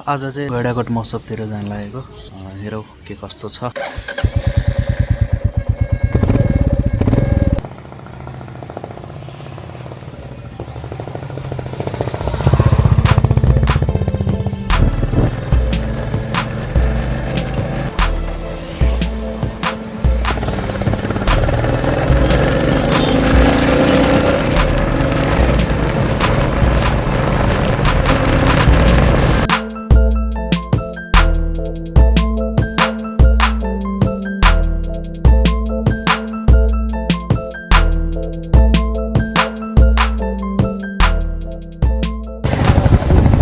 आज चाहिँ गैडाकोट महोत्सवतिर जान लागेको। हेरौँ के कस्तो छ।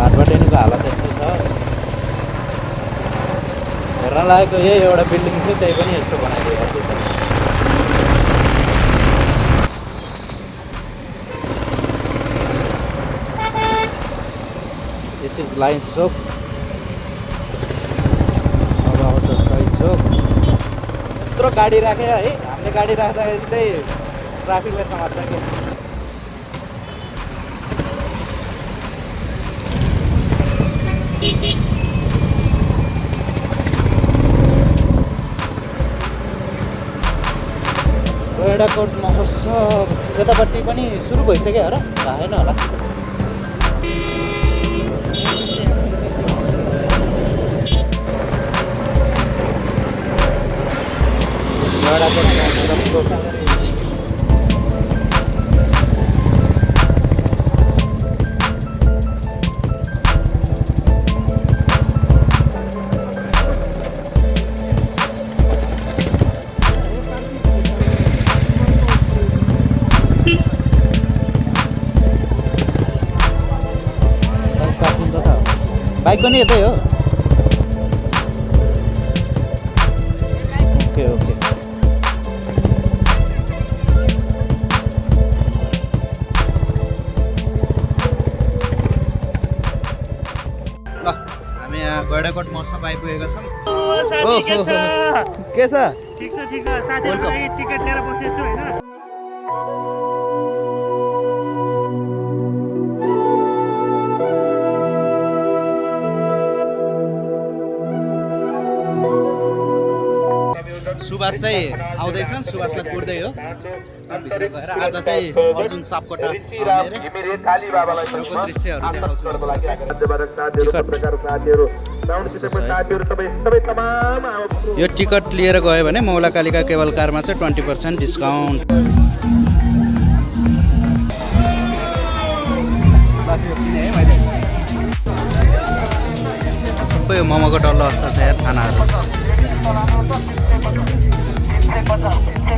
घाटबाटैको हालत यस्तो छ। हेर्न लागेको यही एउटा बिल्डिङ थियो, त्यही पनि यस्तो बनाइदिएको छ। दिस इज लाइन्स चोक। अब आउँछ शहीद चोक। यत्रो गाडी राखे है, हामीले गाडी राख्दाखेरि चाहिँ ट्राफिकले समात्छ कि। गैडाकोट महोत्सव यतापट्टि पनि सुरु भइसक्यो होला, थाहा छैन होला। गैडाकोट महोत्सव बाइक पनि यतै हो। Okay okay. ल हामी यहाँ गैडाकोट महोत्सव आइपुगेका छौँ। के छ? ठिक छ साथीहरुको लागि टिकट लिएर बसेछु हैन। सुभाष चाहिँ आउँदैछन्, सुभाषलाई कुर्दै हो भित्र गएर। आज चाहिँ अर्जुन सापकोटा दृश्यहरू देखाउँछु। यो टिकट लिएर गयो भने मौला कालिका केबल कारमा चाहिँ 20% डिस्काउन्ट। सबै मोमोको डल्लो अवस्था छ यार खानाहरू।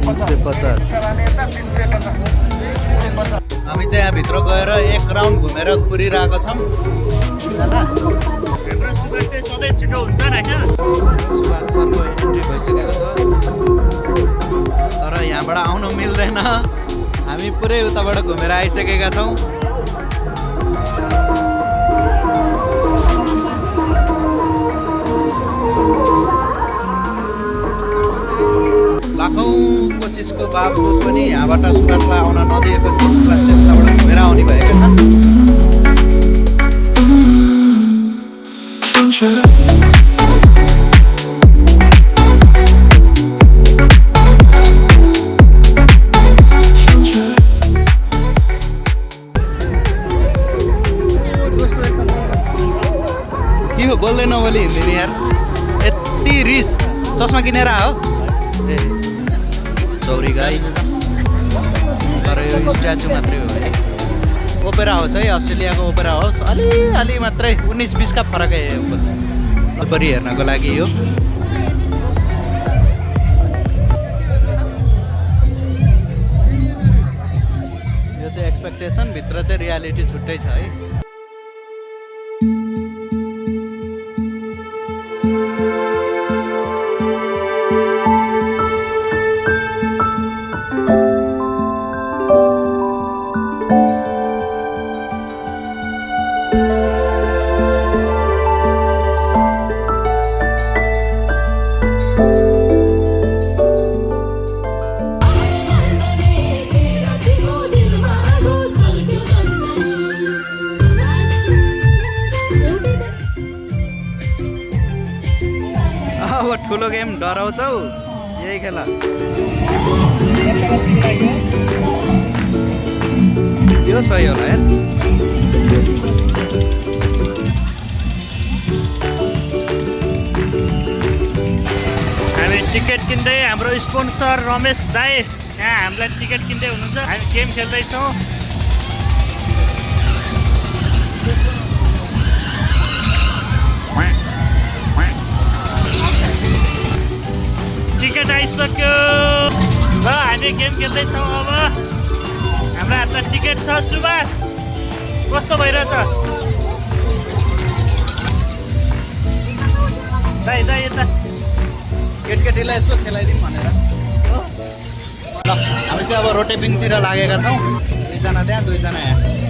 350। हामी चाहिँ यहाँ भित्र गएर एक राउन्ड घुमेर कुरिरहेको छौँ। सुभाष चाहिँ सधैँ छिटो हुन्छ हैन। सुभाष सरको एन्ट्री भइसकेको छ, तर यहाँबाट आउनु मिल्दैन। हामी पुरै उताबाट घुमेर आइसकेका छौँ। लाखौँ कोसिसको बावजुद पनि यहाँबाट सुभाषलाई आउन नदिएपछि सुभाष चाहिँ उताबाट घुमेर आउने भएका छन्। के हो बोल्दैन बोली हिँड्दैन यार, यति रिस। चस्मा किनेर आयो ए चौरी गाई, तर यो स्ट्याचु मात्रै हो है। ओपेरा हाउस है, अस्ट्रेलियाको ओपेरा हाउस। अलि मात्रै 19-20 का फरक है ओपरी हेर्नको लागि। यो चाहिँ एक्सपेक्टेसन, भित्र चाहिँ रियालिटी छुट्टै छ है। ठुलो गेम डराउँछौ यही खेला यो सही होला यार हामी टिकट किन्दै हाम्रो स्पोन्सर रमेश दाई यहाँ हामीलाई टिकट किन्दै हुनुहुन्छ हामी गेम खेल्दैछौँ टिकट आइसक्यो र हामी गेम खेल्दैछौँ अब हाम्रो हातमा टिकट छ सुभाष कस्तो भइरहेछ दाइ दाइ यता केटकेटीलाई यसो खेलाइदिउँ भनेर ल हामी चाहिँ अब रोटेपिङतिर लागेका छौँ 2 जना त्यहाँ 2 जना यहाँ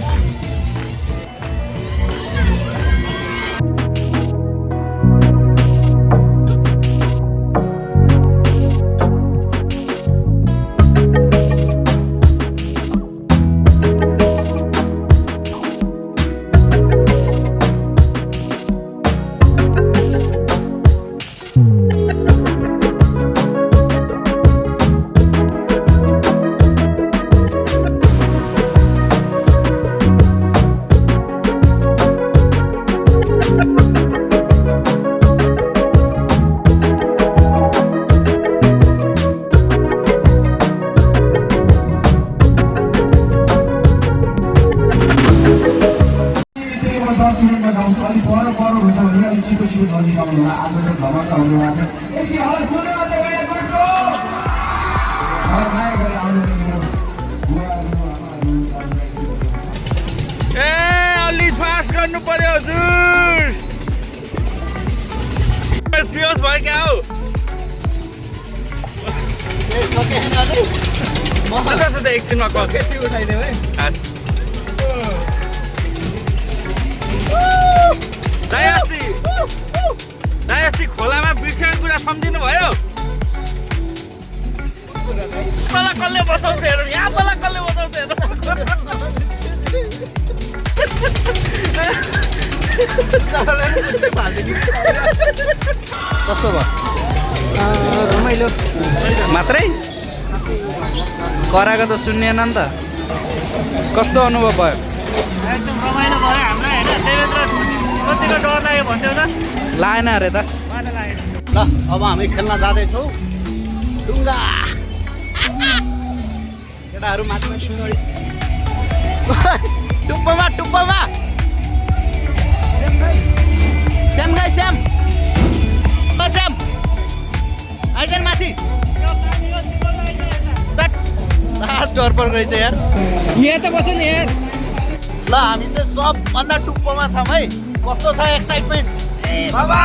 अलि फास्ट गर्नु पर्यो हजुर बेहोस भयो क्या हौ मसला छ त एकछिनमा केसी उठाइदेऊ है दाइ अस्ति खोलामा बिर्सेको कुरा सम्झिनु भयो तल कसले बचाउँछ हेरौँ यहाँ तल कसले बचाउँछ हेरौँ कस्तो भयो रमाइलो मात्रै कराएको त सुन्निएन नि त कस्तो अनुभव भयो एकदम रमाइलो भयो हामीलाई होइन देवेन्द्र कतिको डर लाग्यो भन्थ्यो त लागेन अरे त मलाई लाग्यो ल अब हामी खेल्न जाँदैछौँ डुङ्गा केटाहरू माथिमा सुनरी टुप्पोमा टुप्पोमा श्याम गाई श्याम श्याम आइजन माथि डर पर रहेछ यार यहाँ त बस नि यार ल हामी चाहिँ सबभन्दा टुप्पोमा छौँ है कस्तो छ एक्साइटमेन्ट बाबा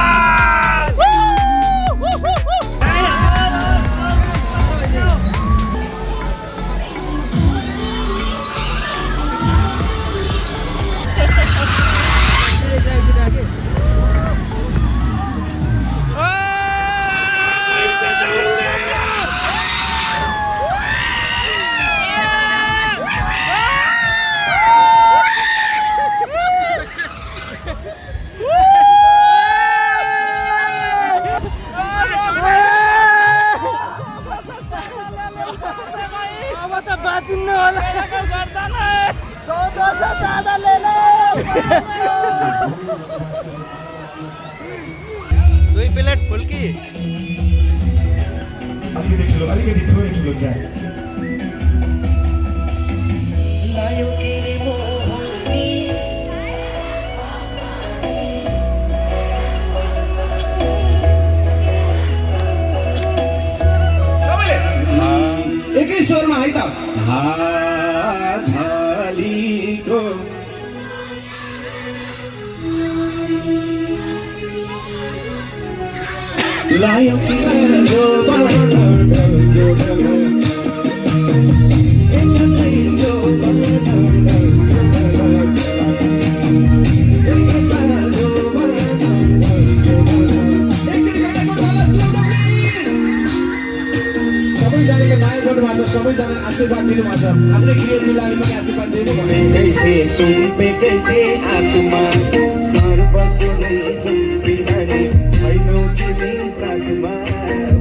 दुई प्लेट फुल्की अलिकति थोरै ठुलो क्या एकै स्वरमा है त झालीको लायो जो सबैजनाले माया गर्नुभएको छ सबैजनाले आशीर्वाद दिनुभएको छ हाम्रो गृहजीलाई पनि आशीर्वाद दिनु भने तिमी साथमा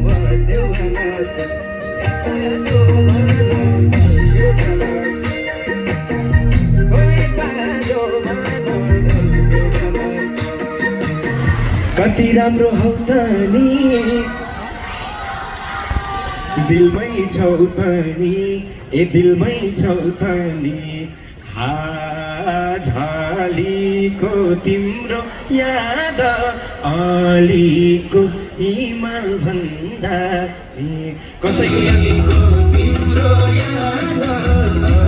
बस्यौ हात ताजो मन यो खबर ओइ ताजो मन यो खबर कति राम्रो हौ त नि दिलमै छौ त नि ए दिलमै छौ त नि झालीको तिम्रो याद अलीको हिमाल भन्दा कसैको तिम्रो याद